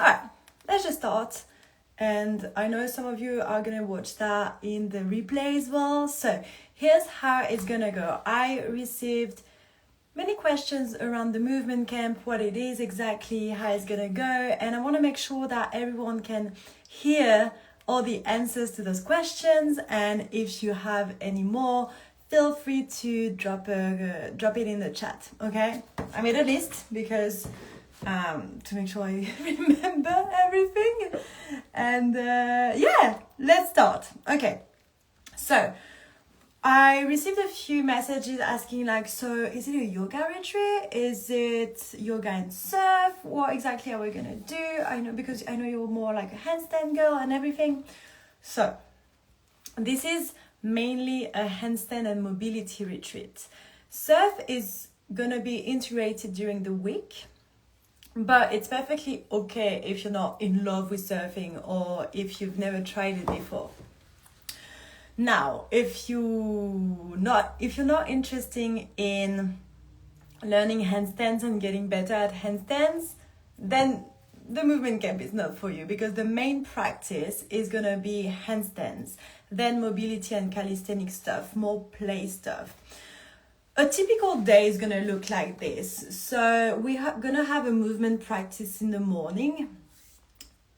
Alright, let's just start. And I know some of you are gonna watch that in the replay as well. So here's how it's gonna go. I received many questions around the movement camp, what it is exactly, how it's gonna go, and I want to make sure that everyone can hear all the answers to those questions. And if you have any more, feel free to drop it in the chat. Okay, I made a list because to make sure I remember everything. And yeah, let's start. Okay, so I received a few messages asking like, so is it a yoga retreat? Is it yoga and surf? What exactly are we gonna do? I know, because I know you're more like a handstand girl and everything. So this is mainly a handstand and mobility retreat. Surf is gonna be integrated during the week, but it's perfectly okay if you're not in love with surfing or if you've never tried it before. Now, if you're not interested in learning handstands and getting better at handstands, then the movement camp is not for you, because the main practice is gonna be handstands, then mobility and calisthenic stuff, more play stuff. A typical day is gonna look like this. So we're gonna have a movement practice in the morning,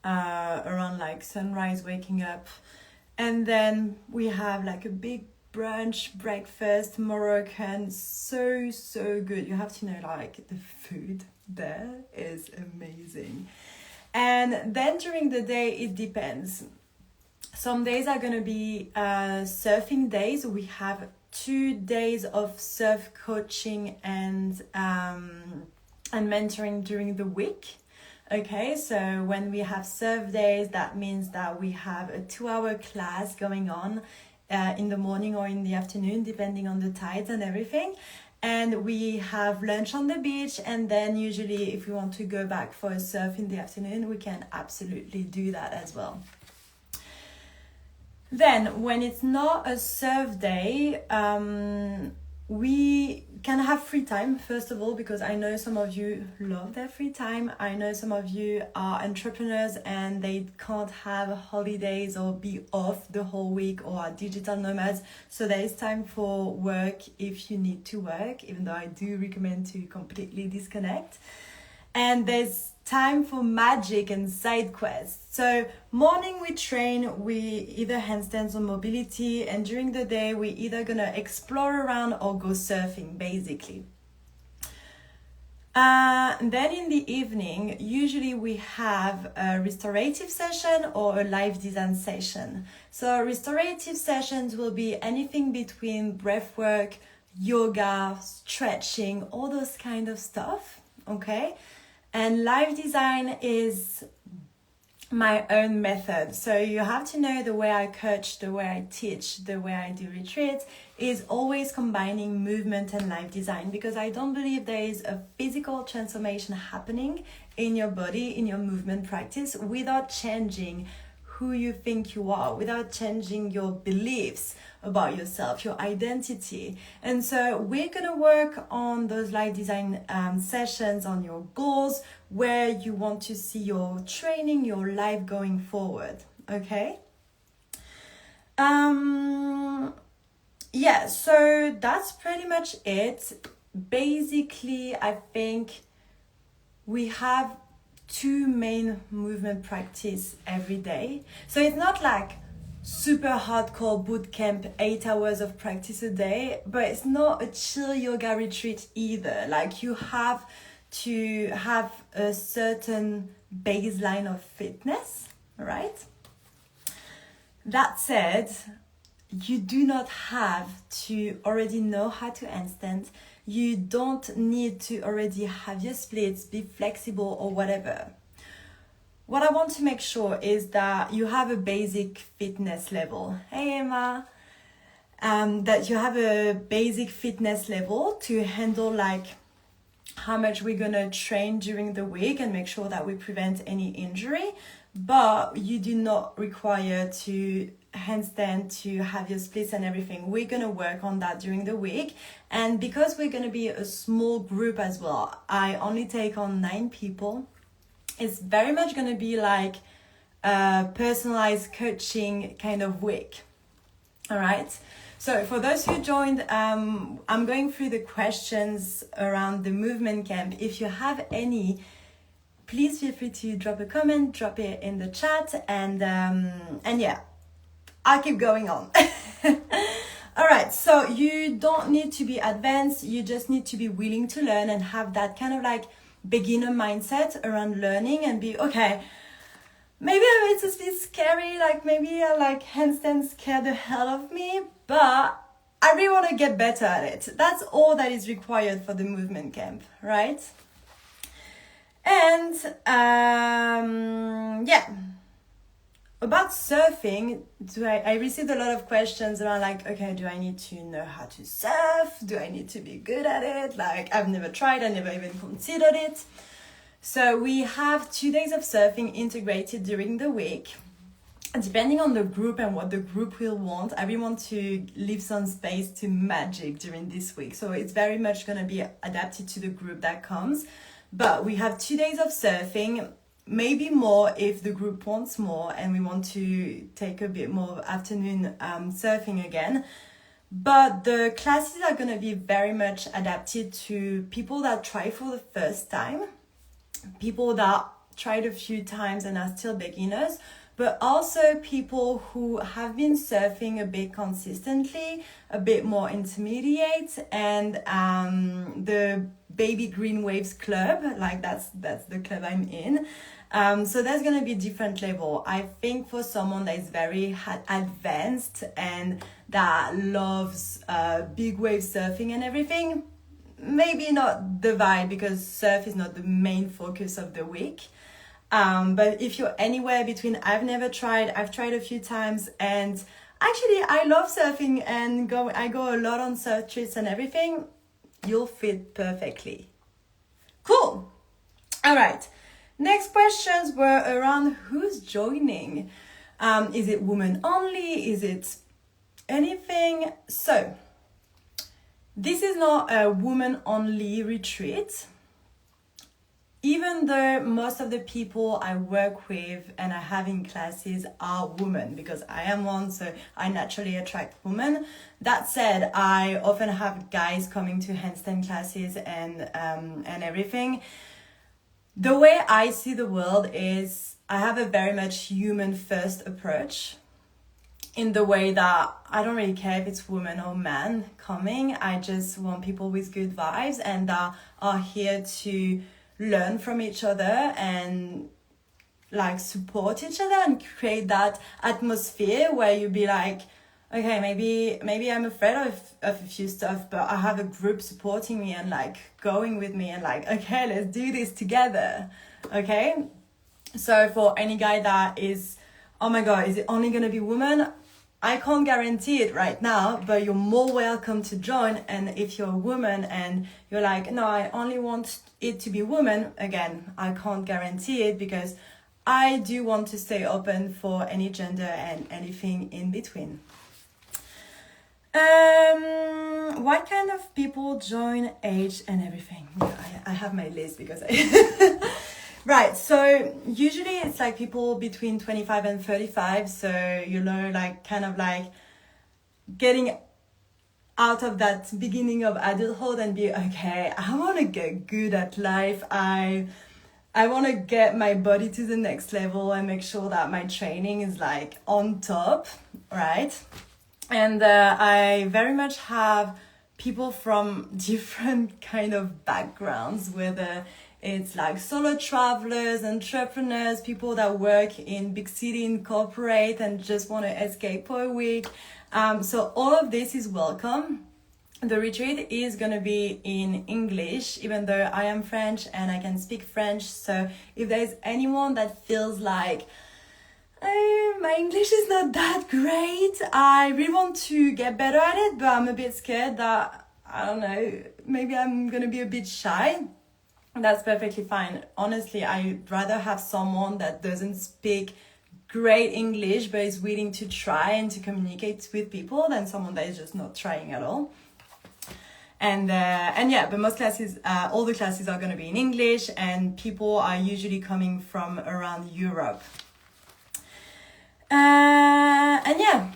around like sunrise, waking up. And then we have like a big brunch, breakfast, Moroccan, so good. You have to know, like, the food there is amazing. And then during the day, it depends. Some days are gonna be surfing days. We have 2 days of surf coaching and mentoring during the week. Okay, so when we have surf days, that means that we have a 2-hour class going on in the morning or in the afternoon, depending on the tides and everything. And we have lunch on the beach, and then usually if we want to go back for a surf in the afternoon, we can absolutely do that as well. Then when it's not a surf day, we can have free time, first of all, because I know some of you love their free time. I know some of you are entrepreneurs and they can't have holidays or be off the whole week, or are digital nomads. So there is time for work if you need to work, even though I do recommend to completely disconnect. And there's time for magic and side quests. So morning we train, we either handstands or mobility, and during the day we either gonna explore around or go surfing, basically. Then in the evening, usually we have a restorative session or a live design session. So restorative sessions will be anything between breathwork, yoga, stretching, all those kind of stuff, okay? And live design is my own method. So you have to know the way I coach, the way I teach, the way I do retreats is always combining movement and live design, because I don't believe there is a physical transformation happening in your body, in your movement practice, without changing who you think you are, without changing your beliefs about yourself, your identity. And so we're gonna work on those live design sessions, on your goals, where you want to see your training, your life going forward, okay? Yeah, so that's pretty much it. Basically, I think we have 2 main movement practice every day. So it's not like super hardcore boot camp, 8 hours of practice a day, but it's not a chill yoga retreat either. Like, you have to have a certain baseline of fitness, right? That said, you do not have to already know how to handstand. You don't need to already have your splits, be flexible or whatever. What I want to make sure is that you have a basic fitness level. Hey Emma! That you have a basic fitness level to handle like how much we're gonna train during the week and make sure that we prevent any injury. But you do not require to handstand, to have your splits and everything. We're gonna work on that during the week. And because we're gonna be a small group as well, I only take on 9 people. It's very much going to be like a personalized coaching kind of week. All right. So for those who joined, I'm going through the questions around the movement camp. If you have any, please feel free to drop a comment, drop it in the chat, and yeah, I'll keep going on. All right, so you don't need to be advanced, you just need to be willing to learn and have that kind of like beginner mindset around learning and be, okay, maybe it's a bit scary, like maybe like handstands scare the hell of me, but I really want to get better at it. That's all that is required for the movement camp, right? And yeah. About surfing, I received a lot of questions around like, okay, do I need to know how to surf? Do I need to be good at it? Like, I've never tried, I never even considered it. So we have 2 days of surfing integrated during the week. And depending on the group and what the group will want, I really want to leave some space to magic during this week. So it's very much going to be adapted to the group that comes. But we have 2 days of surfing, maybe more if the group wants more and we want to take a bit more afternoon surfing again. But the classes are going to be very much adapted to people that try for the first time, people that tried a few times and are still beginners, but also people who have been surfing a bit consistently, a bit more intermediate, and the Baby Green Waves Club, like that's the club I'm in. So there's going to be different level. I think for someone that is very advanced and that loves big wave surfing and everything, maybe not the vibe, because surf is not the main focus of the week. But if you're anywhere between I've never tried, I've tried a few times, and actually I love surfing and I go a lot on surf trips and everything, you'll fit perfectly. Cool. All right. Next questions were around who's joining. Is it women only? Is it anything? So this is not a woman only retreat. Even though most of the people I work with and I have in classes are women, because I am one, so I naturally attract women. That said, I often have guys coming to handstand classes and everything. The way I see the world is I have a very much human first approach, in the way that I don't really care if it's woman or man coming. I just want people with good vibes and that are here to learn from each other and like support each other and create that atmosphere where you be like, okay, maybe I'm afraid of a few stuff, but I have a group supporting me and like going with me and like, okay, let's do this together. Okay. So for any guy that is, oh my God, is it only going to be women? I can't guarantee it right now, but you're more welcome to join. And if you're a woman and you're like, no, I only want it to be women, again, I can't guarantee it, because I do want to stay open for any gender and anything in between. What kind of people join, age and everything? Yeah, I have my list because right, so usually it's like people between 25 and 35, so you know, like kind of like getting out of that beginning of adulthood and be, okay, I want to get good at life, I want to get my body to the next level and make sure that my training is like on top, right? And I very much have people from different kind of backgrounds, whether it's like solo travelers, entrepreneurs, people that work in big city in corporate and just want to escape for a week. So all of this is welcome. The retreat is going to be in English, even though I am French and I can speak French. So if there's anyone that feels like, my English is not that great, I really want to get better at it, but I'm a bit scared that, I don't know, maybe I'm going to be a bit shy, that's perfectly fine. Honestly, I'd rather have someone that doesn't speak great English but is willing to try and to communicate with people than someone that is just not trying at all. And yeah, but most classes, all the classes are going to be in English, and people are usually coming from around Europe. And yeah,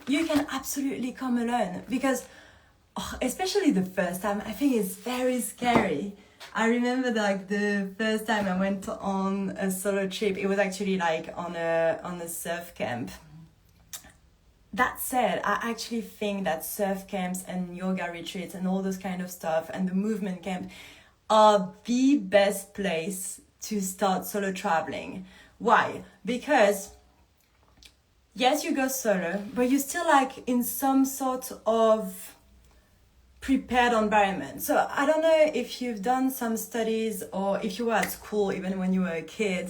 you can absolutely come alone, because especially the first time, I think it's very scary. I remember like the first time I went on a solo trip, it was actually like on a surf camp. That said, I actually think that surf camps and yoga retreats and all those kind of stuff and the movement camp are the best place to start solo traveling. Why? Because yes, you go solo, but you're still like in some sort of prepared environment. So I don't know if you've done some studies or if you were at school even when you were a kid.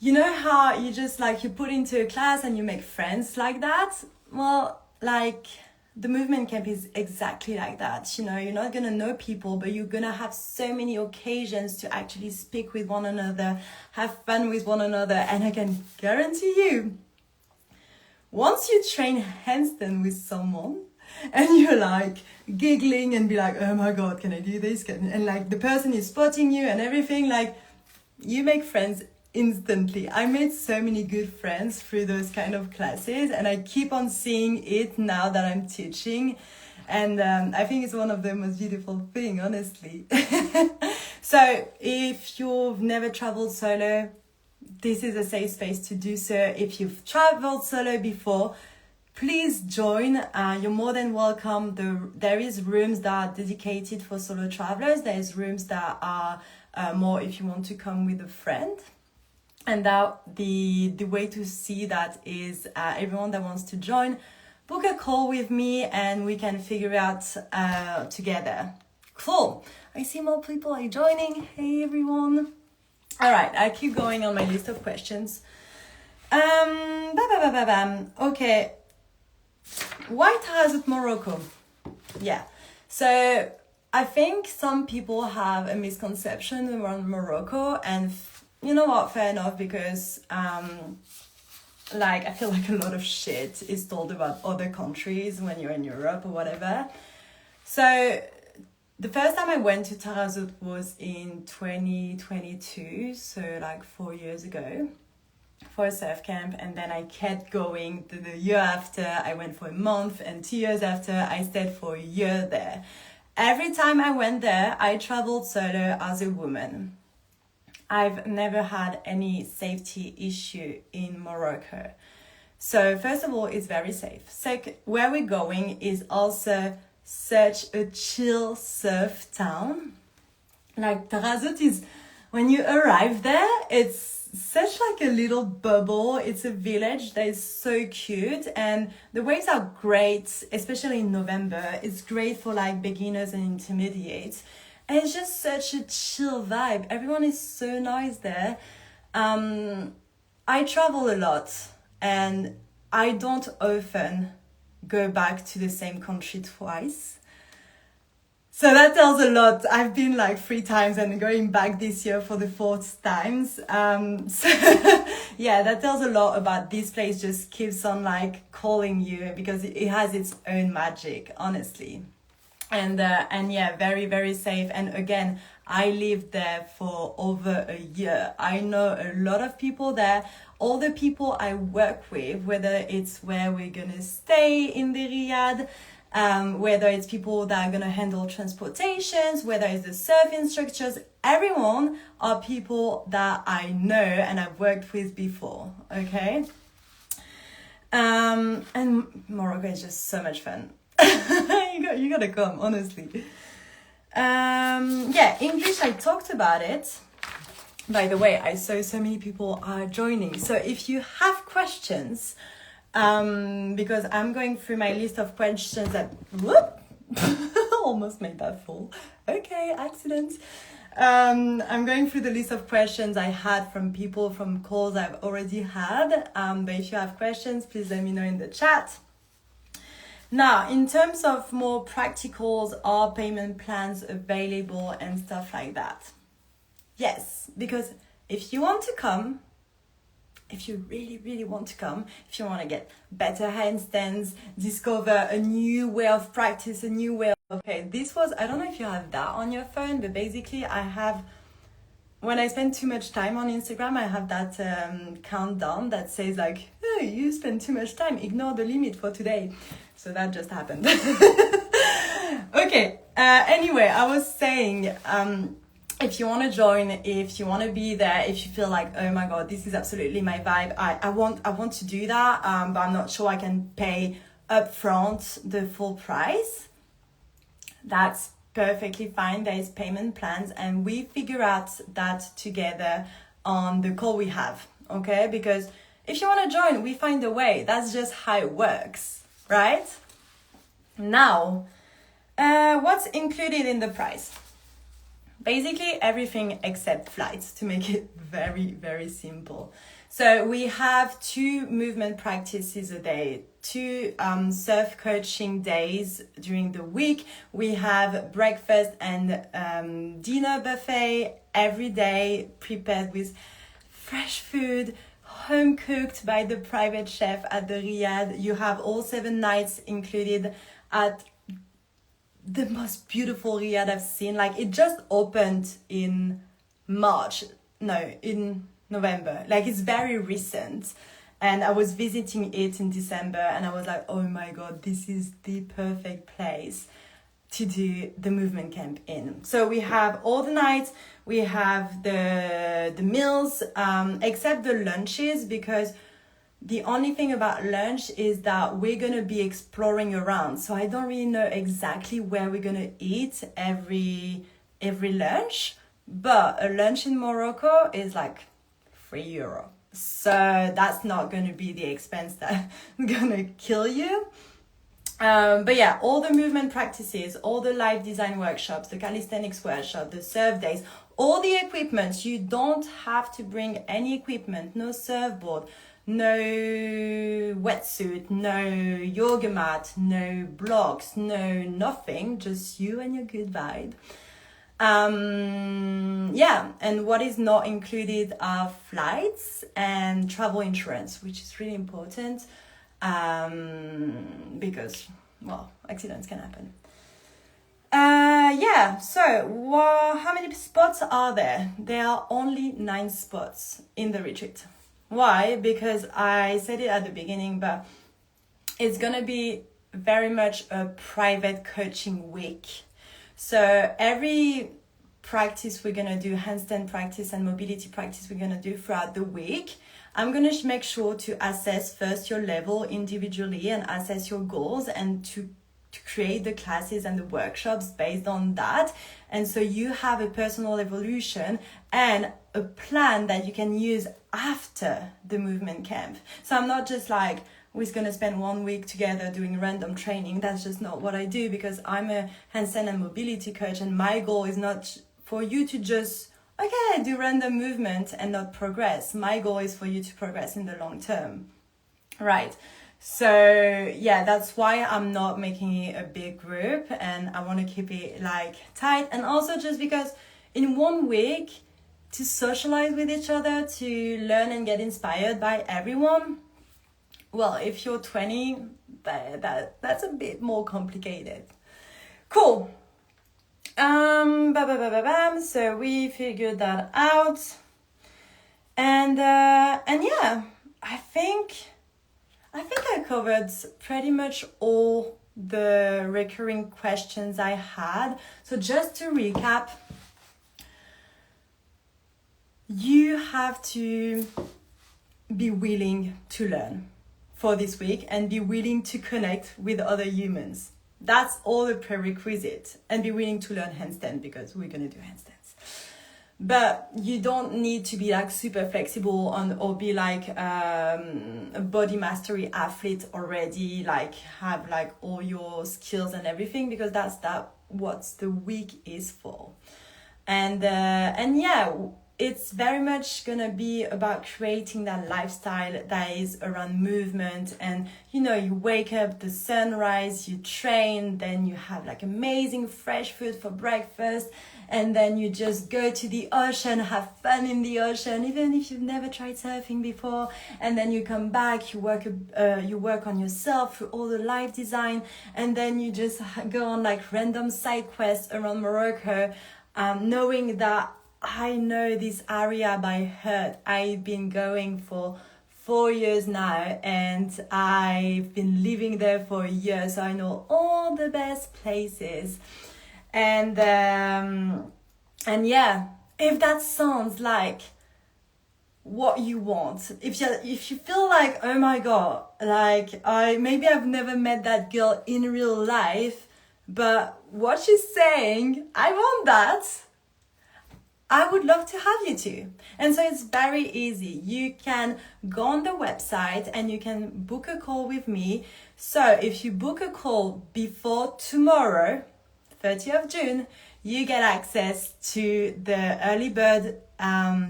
You know how you just like you put into a class and you make friends like that? Well, like the movement camp is exactly like that. You know, you're not gonna know people, but you're gonna have so many occasions to actually speak with one another, have fun with one another, and I can guarantee you, once you train handstand with someone and you're like giggling and be like, oh my god, can I do this? And like the person is spotting you and everything, like you make friends instantly. I made so many good friends through those kind of classes, and I keep on seeing it now that I'm teaching, and I think it's one of the most beautiful thing, honestly. So if you've never traveled solo, this is a safe space to do so. If you've traveled solo before, please join. You're more than welcome. There is rooms that are dedicated for solo travelers. There's rooms that are more if you want to come with a friend. And that the way to see that is everyone that wants to join, book a call with me and we can figure out together. Cool. I see more people are joining. Hey everyone. All right, I keep going on my list of questions. Okay. Why Taghazout, Morocco? Yeah. So I think some people have a misconception around Morocco, and you know what, fair enough, because like I feel like a lot of shit is told about other countries when you're in Europe or whatever. So the first time I went to Taghazout was in 2022, so like 4 years ago, for a surf camp, and then I kept going the year after. I went for a month, and 2 years after I stayed for a year there. Every time I went there, I traveled solo as a woman. I've never had any safety issue in Morocco. So first of all, it's very safe. Second, where we're going is also such a chill surf town. Like Taghazout is, when you arrive there, it's such like a little bubble. It's a village that is so cute, and the waves are great, especially in November. It's great for like beginners and intermediates. And it's just such a chill vibe. Everyone is so nice there. I travel a lot and I don't often go back to the same country twice. So that tells a lot. I've been like 3 times and going back this year for the 4th times. So yeah, that tells a lot about this place. Just keeps on like calling you because it has its own magic, honestly. And yeah, very, very safe. And again, I lived there for over a year. I know a lot of people there. All the people I work with, whether it's where we're gonna stay in the Riyadh, whether it's people that are gonna handle transportations, whether it's the surf instructors, everyone are people that I know and I've worked with before, okay? And Morocco is just so much fun. you gotta come, honestly. Yeah, English, I talked about it. By the way, I saw so many people are joining. So if you have questions, because I'm going through my list of questions that, whoop, almost made that fall. Okay, accident. I'm going through the list of questions I had from people from calls I've already had. But if you have questions, please let me know in the chat. Now, in terms of more practicals, are payment plans available and stuff like that? Yes, because if you want to come, if you really, really want to come, if you want to get better handstands, discover a new way of practice, a new way of... Okay, this was, I don't know if you have that on your phone, but basically I have, when I spend too much time on Instagram, I have that countdown that says like, oh, you spend too much time, ignore the limit for today. So that just happened. Okay, anyway, I was saying, if you want to join, if you want to be there, if you feel like, oh my God, this is absolutely my vibe, I want to do that, but I'm not sure I can pay upfront the full price, that's perfectly fine. There is payment plans, and we figure out that together on the call we have, okay? Because if you want to join, we find a way. That's just how it works, right? Now, what's included in the price? Basically everything except flights, to make it very, very simple. So we have 2 movement practices a day, 2 surf coaching days during the week. We have breakfast and dinner buffet every day, prepared with fresh food, home cooked by the private chef at the Riyadh. You have all 7 nights included at the most beautiful Riyadh I've seen. Like, it just opened in November. Like, it's very recent. And I was visiting it in December, and I was like, oh my God, this is the perfect place to do the movement camp in. So we have all the nights, we have the meals, except the lunches, because the only thing about lunch is that we're going to be exploring around. So I don't really know exactly where we're going to eat every lunch. But a lunch in Morocco is like €3. So that's not going to be the expense that's going to kill you. But yeah, all the movement practices, all the live design workshops, the calisthenics workshop, the surf days, all the equipment. You don't have to bring any equipment, no surfboard, no wetsuit, no yoga mat, no blocks, no nothing, just you and your good vibe. Yeah, and what is not included are flights and travel insurance, which is really important, because, well, accidents can happen. Yeah, so how many spots are there? There are only 9 spots in the retreat. Why? Because I said it at the beginning, but it's going to be very much a private coaching week. So every practice we're going to do, handstand practice and mobility practice we're going to do throughout the week, I'm going to make sure to assess first your level individually and assess your goals, and to create the classes and the workshops based on that. And so you have a personal evolution and a plan that you can use after the movement camp. So I'm not just like, we're going to spend 1 week together doing random training. That's just not what I do, because I'm a handstand and mobility coach, and my goal is not for you to just, okay, do random movement and not progress. My goal is for you to progress in the long term, right? So yeah, that's why I'm not making it a big group, and I want to keep it like tight. And also just because in 1 week, to socialize with each other, to learn and get inspired by everyone, well, if you're 20, that's a bit more complicated. Cool. So we figured that out. And yeah, I think I covered pretty much all the recurring questions I had. So just to recap, you have to be willing to learn for this week and be willing to connect with other humans. That's all the prerequisite. And be willing to learn handstand, because we're going to do handstands. But you don't need to be like super flexible or be like a body mastery athlete already, like have like all your skills and everything, because that's what the week is for. And yeah, it's very much gonna be about creating that lifestyle that is around movement. And you wake up, the sunrise, you train, then you have like amazing fresh food for breakfast, and then you just go to the ocean, have fun in the ocean, even if you've never tried surfing before. And then you come back, you work on yourself through all the life design, and then you just go on like random side quests around Morocco, knowing that I know this area by heart. I've been going for 4 years now, and I've been living there for a year, so I know all the best places. And yeah, if that sounds like what you want, if you feel like, oh my god, like I've never met that girl in real life, but what she's saying, I want that, I would love to have you too. And so it's very easy. You can go on the website and you can book a call with me. So if you book a call before tomorrow, 30th of June, you get access to the early bird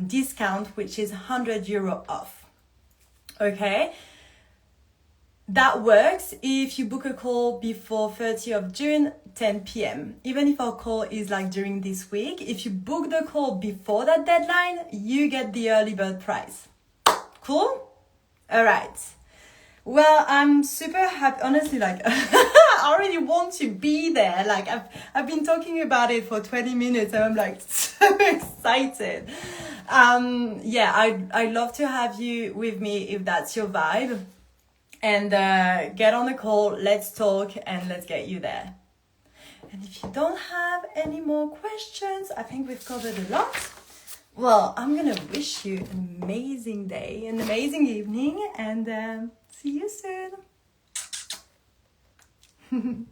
discount, which is €100 off. Okay? That works if you book a call before 30th of June, 10 p.m. Even if our call is like during this week, if you book the call before that deadline, you get the early bird price. Cool? All right. Well, I'm super happy. Honestly, like, I already want to be there. Like, I've been talking about it for 20 minutes and I'm like so excited. Yeah, I'd love to have you with me if that's your vibe. And get on the call, let's talk, and let's get you there. And if you don't have any more questions, I think we've covered a lot. Well, I'm going to wish you an amazing day, an amazing evening, and see you soon.